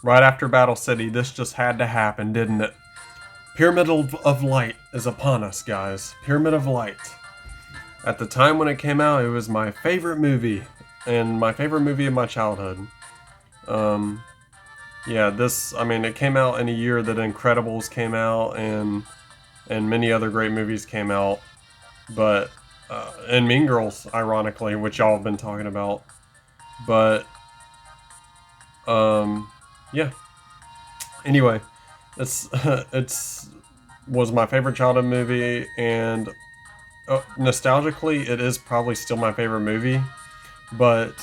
Right after Battle City, this just had to happen, didn't it? Pyramid of Light is upon us, guys. Pyramid of Light. At the time when it came out, it was my favorite movie, and my favorite movie of my childhood. Um, yeah, I mean, it came out in a year that Incredibles came out, and many other great movies came out, but, and Mean Girls, ironically, which y'all have been talking about. But, yeah. Anyway, it's was my favorite childhood movie, and nostalgically, it is probably still my favorite movie. But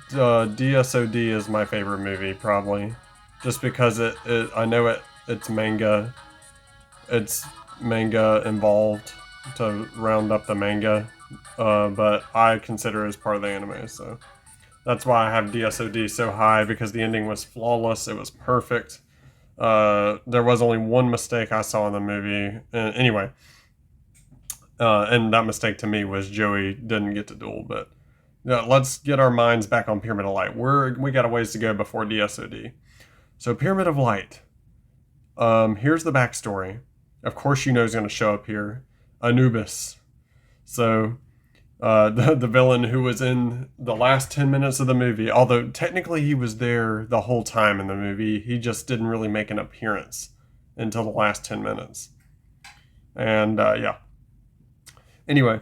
DSOD is my favorite movie, probably, just because I know it's manga, it's manga involved to round up the manga, but I consider it as part of the anime, so that's why I have DSOD so high, because the ending was flawless. It was perfect. There was only one mistake I saw in the movie. Anyway, and that mistake to me was Joey didn't get to duel. But let's get our minds back on Pyramid of Light. We got a ways to go before DSOD. So Pyramid of Light. Here's the backstory. Of course, you know he's going to show up here. Anubis. So the villain who was in the last 10 minutes of the movie, although technically he was there the whole time in the movie, he just didn't really make an appearance until the last 10 minutes. And yeah. Anyway,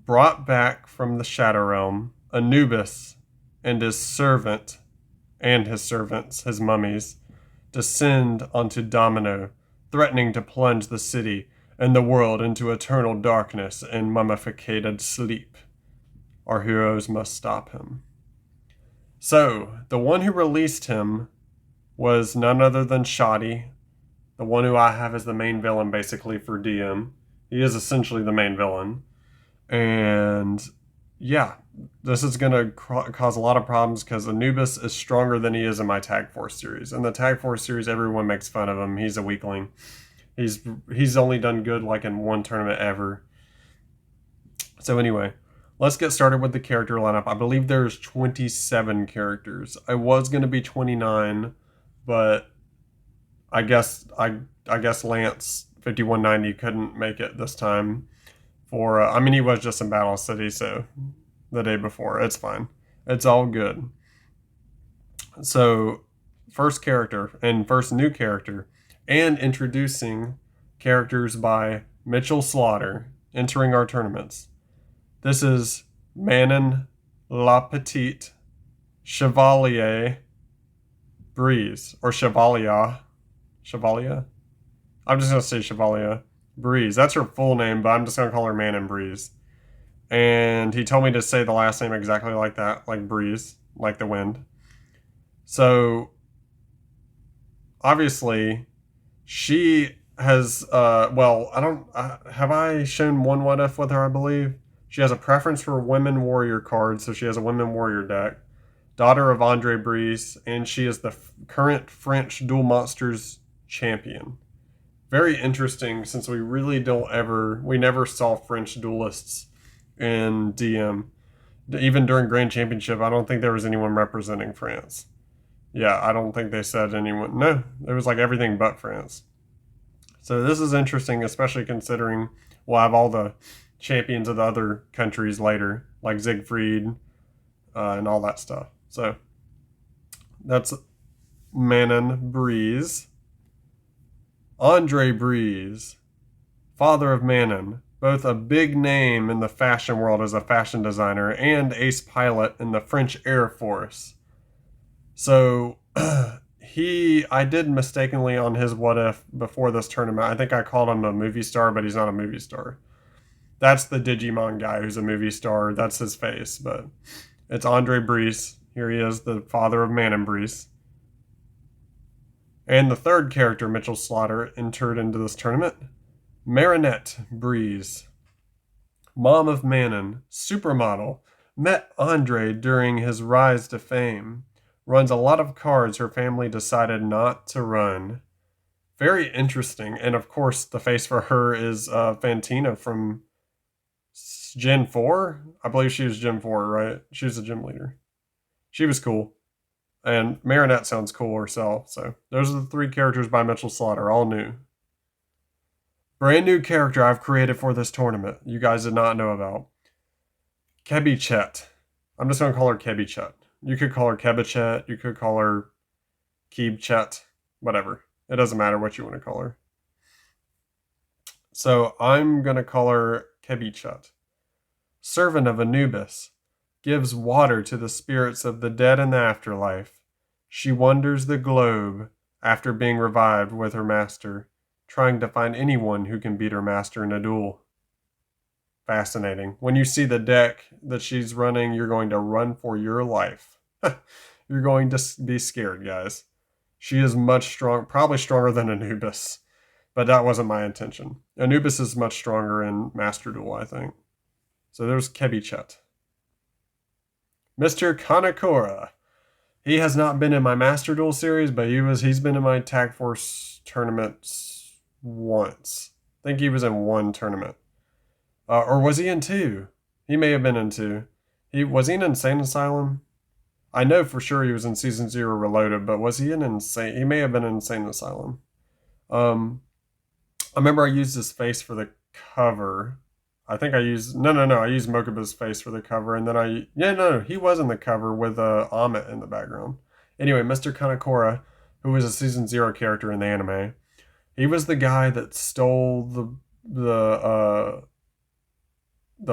brought back from the Shadowrealm, Anubis and his servant and his servants, his mummies, descend onto Domino, threatening to plunge the city and the world into eternal darkness and mummificated sleep. Our heroes must stop him. So, the one who released him was none other than Shadi, the one who I have as the main villain basically for DM. He is essentially the main villain. And yeah, this is going to cause a lot of problems because Anubis is stronger than he is in my Tag Force series. In the Tag Force series, everyone makes fun of him. He's a weakling. He's only done good like in one tournament ever. So anyway, let's get started with the character lineup. I believe there's 27 characters. I was going to be 29, but I guess Lance 5190 couldn't make it this time. I mean, he was just in Battle City, so the day before. It's fine. It's all good. So, first character and first new character, and introducing characters by Mitchell Slaughter entering our tournaments. This is Manon La Petite Chevalier Breeze, or Chevalier. Chevalier? I'm just going to say Chevalier Breeze. That's her full name, but I'm just going to call her Manon Breeze. And he told me to say the last name exactly like that, like breeze, like the wind. So, obviously, she has, have I shown one what if with her, I believe? She has a preference for women warrior cards, so she has a women warrior deck. Daughter of Andre Breeze, and she is the current French Duel Monsters champion. Very interesting, since we never saw French duelists in DM. Even during Grand Championship, I don't think there was anyone representing France. Yeah, I don't think they said anyone. No, it was like everything but France. So this is interesting, especially considering we'll have all the champions of the other countries later, like Siegfried and all that stuff. So that's Manon Breeze. Andre Breeze, father of Manon, both a big name in the fashion world as a fashion designer and ace pilot in the French Air Force. So I did mistakenly on his what if before this tournament. I think I called him a movie star, but he's not a movie star. That's the Digimon guy who's a movie star. That's his face, but it's Andre Breeze. Here he is, the father of Manon Breeze. And the third character Mitchell Slaughter entered into this tournament, Marinette Breeze. Mom of Manon, supermodel, met Andre during his rise to fame. Runs a lot of cards her family decided not to run. Very interesting. And of course, the face for her is Fantina from Gen 4. I believe she was Gen 4, right? She was a gym leader. She was cool. And Marinette sounds cool herself. So those are the 3 characters by Mitchell Slaughter, all new. Brand new character I've created for this tournament. You guys did not know about. Kebichet. I'm just going to call her Kebichet. You could call her Kebichet. You could call her Keebchet. Whatever. It doesn't matter what you want to call her. So I'm going to call her Kebichet. Servant of Anubis. Gives water to the spirits of the dead in the afterlife. She wanders the globe after being revived with her master, trying to find anyone who can beat her master in a duel. Fascinating. When you see the deck that she's running, you're going to run for your life. You're going to be scared, guys. She is much strong, probably stronger than Anubis, but that wasn't my intention. Anubis is much stronger in Master Duel, I think. So there's Kebichet. Mr. Kanakura. He has not been in my Master Duel series, but he's been in my Tag Force tournaments once. I think he was in 1 tournament. Or was he in 2? He may have been in 2. Was he in Insane Asylum? I know for sure he was in Season 0 Reloaded, but was he in Insane? He may have been in Insane Asylum. I remember I used his face for the cover. I think I used I used Mokuba's face for the cover, and then he was in the cover with Amit in the background. Anyway, Mr. Kanakura, who was a Season 0 character in the anime, he was the guy that stole the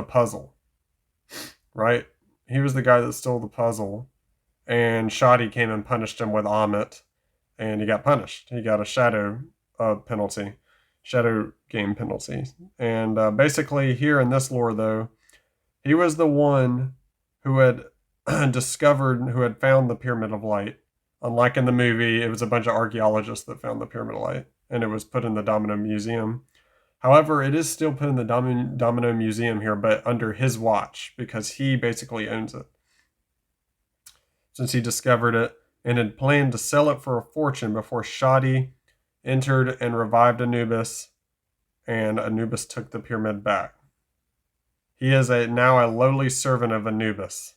puzzle, right? He was the guy that stole the puzzle, and Shadi came and punished him with Amit, and he got punished. He got a shadow penalty, shadow game penalty. And basically, here in this lore, though, he was the one who had who had found the Pyramid of Light. Unlike in the movie, it was a bunch of archaeologists that found the Pyramid of Light, and it was put in the Domino Museum. However, it is still put in the Domino Museum here, but under his watch, because he basically owns it. Since he discovered it and had planned to sell it for a fortune before Shadi entered and revived Anubis, and Anubis took the pyramid back. He is now a lowly servant of Anubis.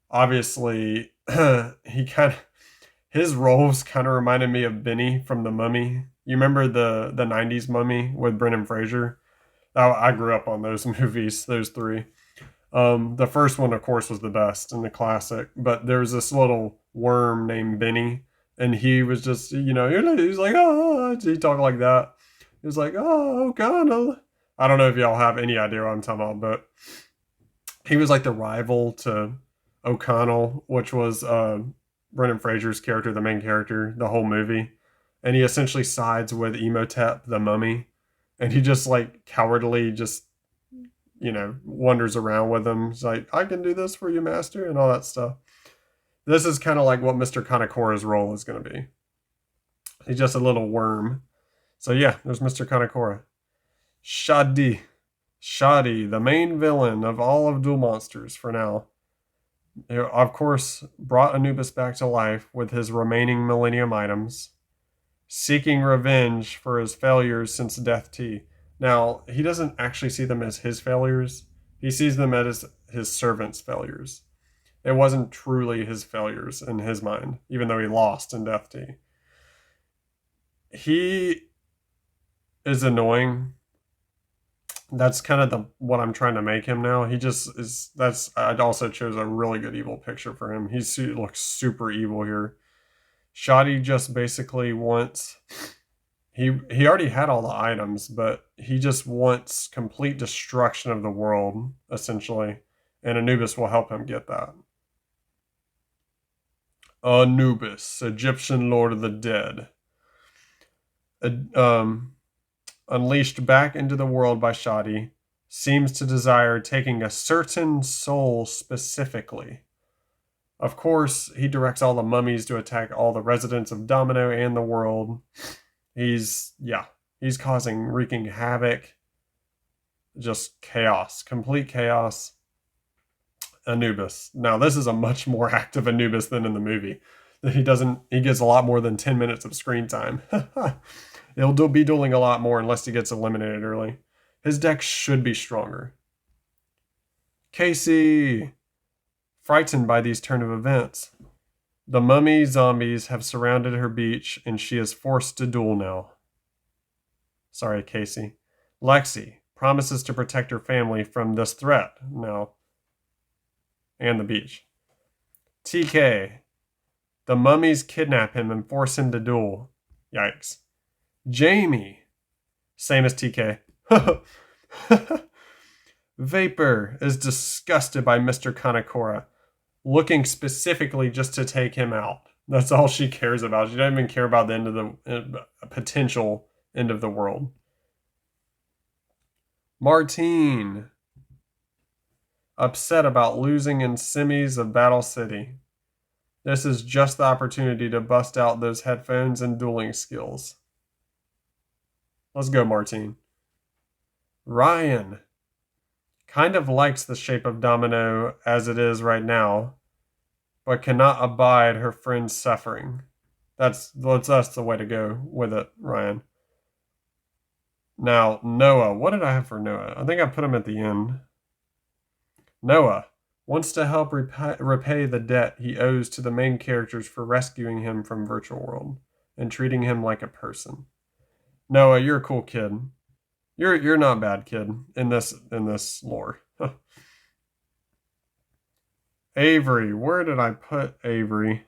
Obviously, his roles kind of reminded me of Benny from The Mummy. You remember the 90s Mummy with Brendan Fraser? I grew up on those movies, those 3. The first one, of course, was the best and the classic, but there was this little worm named Benny, and he was just, he was like, oh, he talked like that. He was like, oh, O'Connell. I don't know if y'all have any idea what I'm talking about, but he was like the rival to O'Connell, which was Brendan Fraser's character, the main character, the whole movie. And he essentially sides with Imhotep, the mummy, and he just like cowardly just wanders around with them. He's like, I can do this for you, master, and all that stuff. This is kind of like what Mr. Kanakura's role is going to be. He's just a little worm. So yeah, there's Mr. Kanakura. Shadi. Shadi, the main villain of all of Duel Monsters for now. Of course, brought Anubis back to life with his remaining Millennium items, seeking revenge for his failures since Death T. Now, he doesn't actually see them as his failures. He sees them as his servants' failures. It wasn't truly his failures in his mind, even though he lost in Death T. He is annoying. That's kind of what I'm trying to make him now. He just is. I also chose a really good evil picture for him. He looks super evil here. Shadi just basically wants. He already had all the items, but he just wants complete destruction of the world, essentially, and Anubis will help him get that. Anubis, Egyptian Lord of the Dead. Unleashed back into the world by Shadi, seems to desire taking a certain soul specifically. Of course, he directs all the mummies to attack all the residents of Domino and the world. He's wreaking havoc. Just chaos, complete chaos. Anubis. Now, this is a much more active Anubis than in the movie. He gets a lot more than 10 minutes of screen time. He'll be dueling a lot more unless he gets eliminated early. His deck should be stronger. Casey, frightened by these turn of events. The mummy zombies have surrounded her beach, and she is forced to duel now. Sorry, Casey. Lexi promises to protect her family from this threat now, and the beach. TK. The mummies kidnap him and force him to duel. Yikes. Jamie. Same as TK. Vapor is disgusted by Mr. Kanekura, looking specifically just to take him out. That's all she cares about. She doesn't even care about the end of the potential end of the world. Martine. Upset about losing in semis of Battle City. This is just the opportunity to bust out those headphones and dueling skills. Let's go, Martine. Ryan kind of likes the shape of Domino as it is right now, but cannot abide her friend's suffering. That's the way to go with it, Ryan. Now, Noah. What did I have for Noah? I think I put him at the end. Noah wants to help repay the debt he owes to the main characters for rescuing him from Virtual World and treating him like a person. Noah, you're a cool kid. You're not a bad kid in this lore. Avery, where did I put Avery?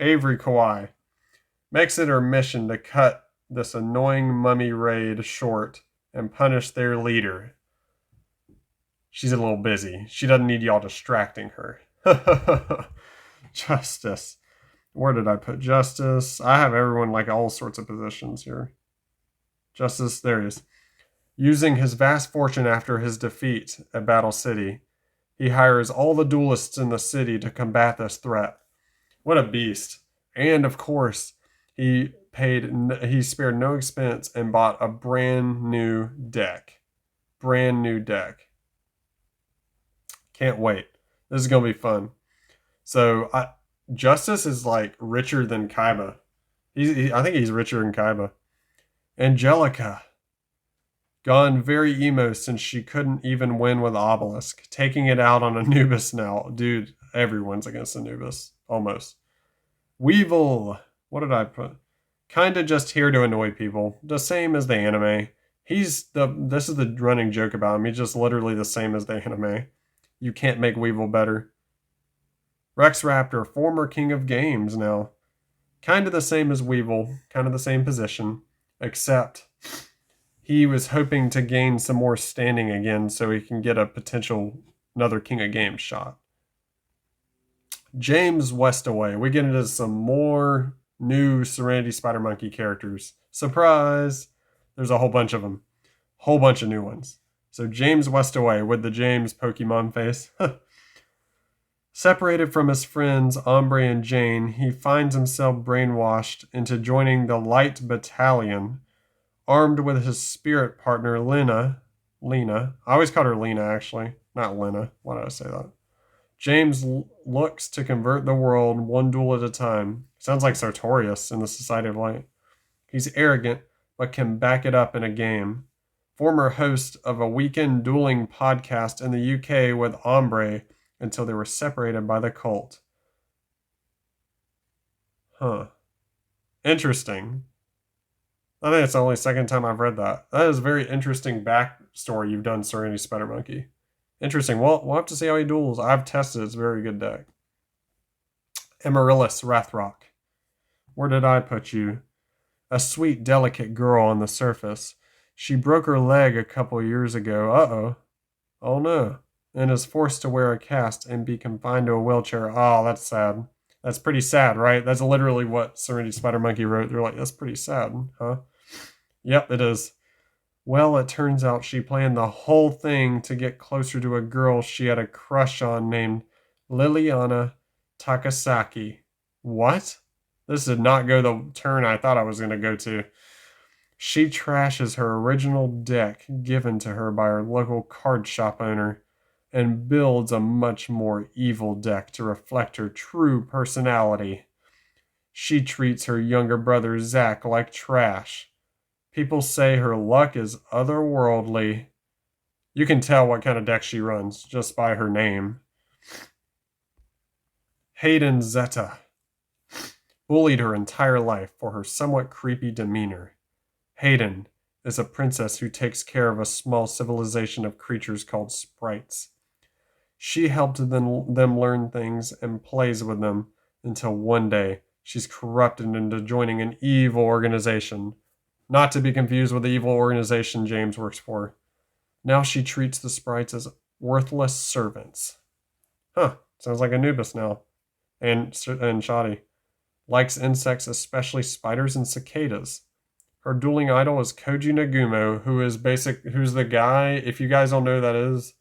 Avery Kawhi makes it her mission to cut this annoying mummy raid short and punish their leader. She's a little busy. She doesn't need y'all distracting her. Justice. Where did I put Justice? I have everyone like all sorts of positions here. Justice, there he is. Using his vast fortune after his defeat at Battle City, he hires all the duelists in the city to combat this threat. What a beast. And of course, he spared no expense and bought a brand new deck. Brand new deck. Can't wait. This is going to be fun. So, Justice is like richer than Kaiba. I think he's richer than Kaiba. Angelica. Gone very emo since she couldn't even win with Obelisk. Taking it out on Anubis now. Dude, everyone's against Anubis. Almost. Weevil. What did I put? Kinda just here to annoy people. The same as the anime. This is the running joke about him. He's just literally the same as the anime. You can't make Weevil better. Rex Raptor, former king of games now. Kind of the same as Weevil. Kind of the same position. Except he was hoping to gain some more standing again so he can get a potential another king of games shot. James Westaway. We get into some more new Serenity Spider Monkey characters. Surprise! There's a whole bunch of them. Whole bunch of new ones. So James Westaway with the James Pokemon face. Separated from his friends Ombre and Jane, he finds himself brainwashed into joining the Light Battalion, armed with his spirit partner Lena. I always called her Lena, actually. Not Lena. Why did I say that? James looks to convert the world one duel at a time. Sounds like Sartorius in the Society of Light. He's arrogant, but can back it up in a game. Former host of a weekend dueling podcast in the UK with Ombre until they were separated by the cult. Huh. Interesting. I think it's the only second time I've read that. That is a very interesting backstory you've done, Serenity Spider Monkey. Interesting. Well, we'll have to see how he duels. I've tested it's a very good deck. Amaryllis Rathrock. Where did I put you? A sweet, delicate girl on the surface. She broke her leg a couple years ago. Uh-oh. Oh no. And is forced to wear a cast and be confined to a wheelchair. Oh, that's sad. That's pretty sad, right? That's literally what Serenity Spider Monkey wrote. They're like, that's pretty sad, huh? Yep, it is. Well, it turns out she planned the whole thing to get closer to a girl she had a crush on named Liliana Takasaki. What? This did not go the turn I thought I was going to go to. She trashes her original deck given to her by her local card shop owner and builds a much more evil deck to reflect her true personality. She treats her younger brother Zack like trash. People say her luck is otherworldly. You can tell what kind of deck she runs just by her name. Hayden Zeta bullied her entire life for her somewhat creepy demeanor. Hayden is a princess who takes care of a small civilization of creatures called sprites. She helped them learn things and plays with them until one day she's corrupted into joining an evil organization. Not to be confused with the evil organization James works for. Now she treats the sprites as worthless servants. Huh, sounds like Anubis now. And Shadi. Likes insects, especially spiders and cicadas. Her dueling idol is Koji Nagumo, who's the guy, if you guys don't know who that is,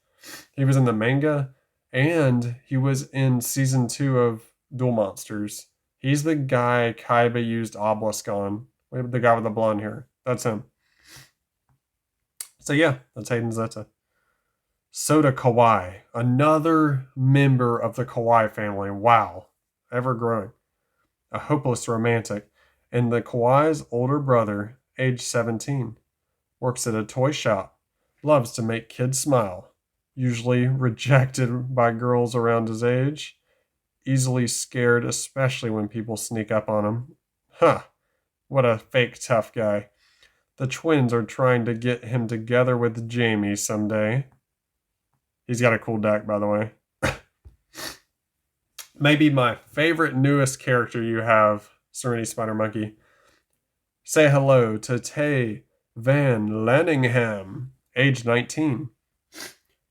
he was in the manga, and he was in season 2 of Duel Monsters. He's the guy Kaiba used Obelisk on. The guy with the blonde hair. That's him. So yeah, that's Hayden Zeta. Soda Kawai, another member of the Kawai family. Wow, ever growing. A hopeless romantic, and the Kawai's older brother, age 17, works at a toy shop, loves to make kids smile, usually rejected by girls around his age, easily scared, especially when people sneak up on him. Huh, what a fake tough guy. The twins are trying to get him together with Jamie someday. He's got a cool deck, by the way. Maybe my favorite newest character you have, Serenity Spider Monkey. Say hello to Tay Van Lanningham, age 19.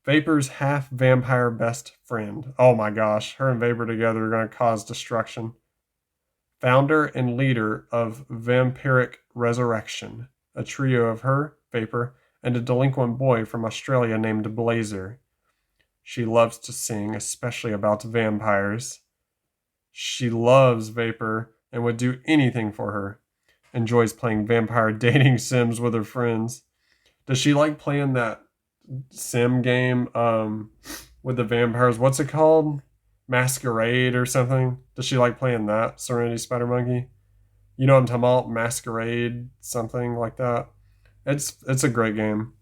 Vapor's half vampire best friend. Oh my gosh, her and Vapor together are going to cause destruction. Founder and leader of Vampiric Resurrection, a trio of her, Vapor, and a delinquent boy from Australia named Blazer. She loves to sing, especially about vampires. She loves Vapor and would do anything for her. Enjoys playing vampire dating sims with her friends. Does she like playing that sim game with the vampires? What's it called? Masquerade or something? Does she like playing that, Serenity Spider Monkey? You know what I'm talking about? Masquerade, something like that. It's a great game.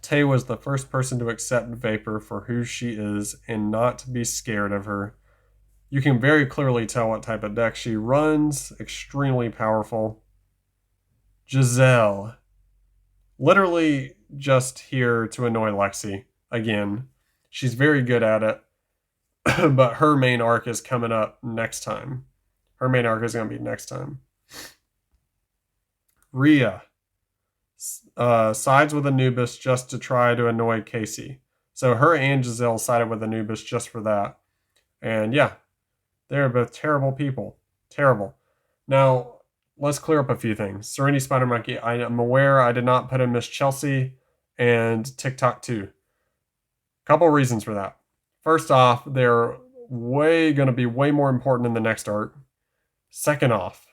Tay was the first person to accept Vapor for who she is and not be scared of her. You can very clearly tell what type of deck she runs. Extremely powerful. Giselle. Literally just here to annoy Lexi. Again. She's very good at it. But her main arc is coming up next time. Her main arc is going to be next time. Rhea. Sides with Anubis just to try to annoy Casey. So her and Giselle sided with Anubis just for that. And yeah, they're both terrible people. Terrible. Now, let's clear up a few things. Serenity Spider Monkey, I am aware I did not put in Miss Chelsea and TikTok too. Couple reasons for that. First off, they're going to be way more important in the next arc. Second off,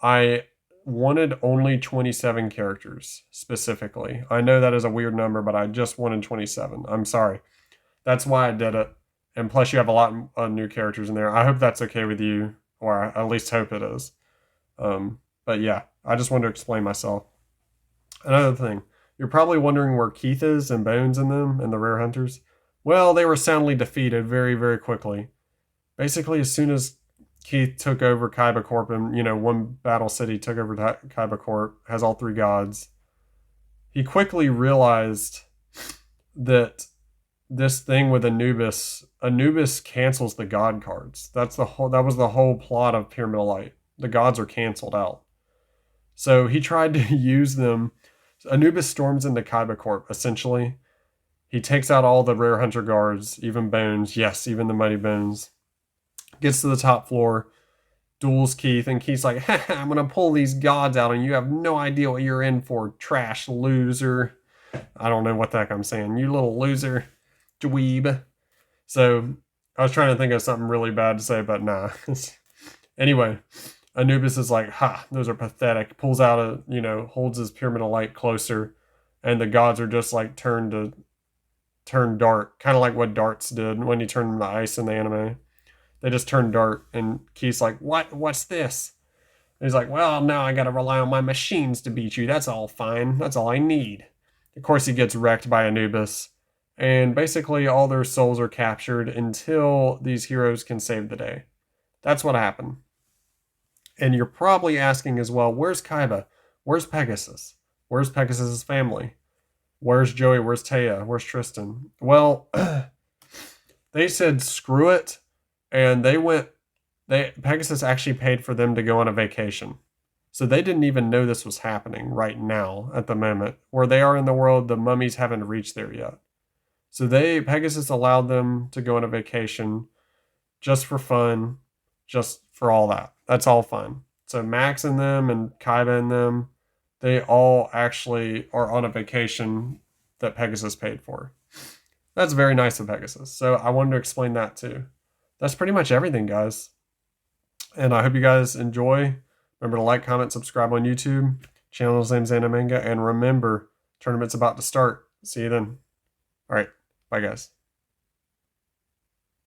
I wanted only 27 characters specifically. I know that is a weird number, but I just wanted 27. I'm sorry. That's why I did it. And plus, you have a lot of new characters in there. I hope that's okay with you, or I at least hope it is. But yeah, I just wanted to explain myself. Another thing, you're probably wondering where Keith is and Bones in them and the Rare Hunters. Well, they were soundly defeated very, very quickly. Basically, as soon as Keith took over Kaiba Corp and, one Battle City took over Kaiba Corp, has all 3 gods, he quickly realized that this thing with Anubis cancels the god cards. That was the whole plot of Pyramidal Light. The gods are canceled out. So he tried to use them. Anubis storms into Kaiba Corp, essentially. He takes out all the Rare Hunter guards, even Bones. Yes, even the Mighty Bones. Gets to the top floor, duels Keith, and Keith's like, I'm going to pull these gods out, and you have no idea what you're in for, trash loser. I don't know what the heck I'm saying. You little loser, dweeb. So I was trying to think of something really bad to say, but nah. Anyway, Anubis is like, those are pathetic. Pulls out holds his Pyramidal Light closer, and the gods are just like turned dark, kind of like what Darts did when he turned them to ice in the anime. They just turned dark, and Keith's like, what's this? And he's like, well, now I gotta rely on my machines to beat you. That's all fine. That's all I need. Of course, he gets wrecked by Anubis, And basically, all their souls are captured until these heroes can save the day. That's what happened. And you're probably asking as well, where's Kaiba? Where's Pegasus? Where's Pegasus's family? Where's Joey? Where's Taya? Where's Tristan? Well, they said screw it, and they went. Pegasus actually paid for them to go on a vacation, so they didn't even know this was happening right now at the moment where they are in the world. The mummies haven't reached there yet, so Pegasus allowed them to go on a vacation just for fun, just for all that. That's all fun. So Max and them and Kaiba and them, they all actually are on a vacation that Pegasus paid for. That's very nice of Pegasus. So I wanted to explain that too. That's pretty much everything, guys. And I hope you guys enjoy. Remember to like, comment, subscribe on YouTube. Channel's name's Animanga. And remember, tournament's about to start. See you then. All right. Bye, guys.